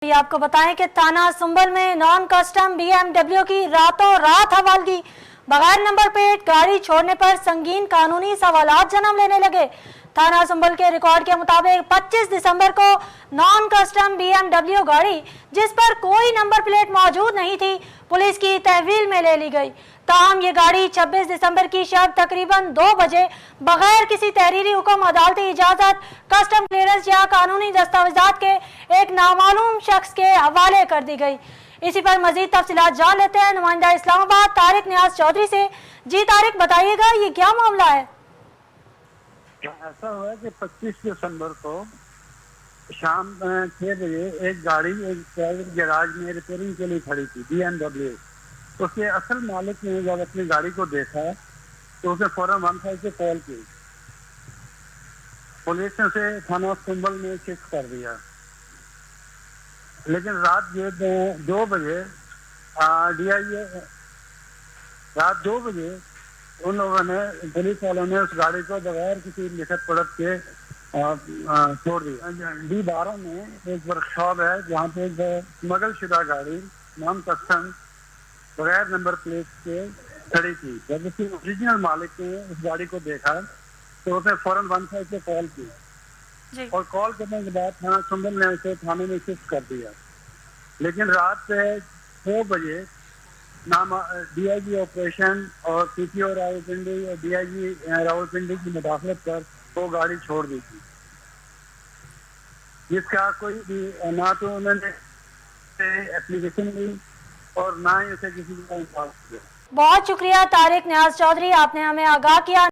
आपको बताएं कि थाना संभल में नॉन कस्टम BMW की रातों रात हवालगी बगैर नंबर प्लेट गाड़ी छोड़ने पर संगीन कानूनी सवालात जन्म लेने लगे। थाना संभल के रिकॉर्ड के मुताबिक 25 दिसंबर को नॉन कस्टम BMW गाड़ी जिस पर कोई नंबर प्लेट मौजूद नहीं थी पुलिस की तहवील में ले ली गई। ताहम ये गाड़ी 26 दिसंबर की शब तकरीबन 2 बजे बगैर किसी तहरीरी हुक्म, अदालती इजाजत, कस्टम क्लियरेंस या कानूनी दस्तावेजात के एक नामालूम शख्स के हवाले कर दी गई। इसी पर मजीद तफसीलात जान लेते हैं नुमाइंदा इस्लामाबाद तारिक नियाज चौधरी से। जी तारिक, बताइएगा ये क्या मामला है? ऐसा हुआ कि 25 दिसंबर को शाम 6 बजे एक गाड़ी एक प्राइवेट गैराज में रिपेयरिंग के लिए खड़ी थी BMW। उसके असल मालिक ने जब अपनी गाड़ी को देखा तो उसने फौरन 15 से कॉल की। पुलिस ने उसे थाना संभल में शिफ्ट कर दिया। लेकिन रात 2 बजे रात 2 बजे उन लोगों ने, पुलिस वालों ने उस गाड़ी को बगैर किसी लिखत पढ़त के छोड़ दिया। D12 में एक वर्कशॉप है जहाँ पे एक स्मगल शुदा गाड़ी नॉन कस्टम बगैर नंबर प्लेट के खड़ी थी। जब उसकी ओरिजिनल मालिक ने उस गाड़ी को देखा तो उसने फौरन 15 से कॉल की और कॉल करने के बाद थाना संभल ने उसे थाने में शिफ्ट कर दिया। लेकिन रात 2 बजे DIG ऑपरेशन और CPO रावलपिंडी और DIG रावलपिंडी की मुदाखलत पर वो गाड़ी छोड़ दी थी, जिसका कोई भी ना तो उन्होंने एप्लीकेशन ली और ना ही उसे किसी का इंसाफ किया। बहुत शुक्रिया तारिक नियाज चौधरी, आपने हमें आगाह किया।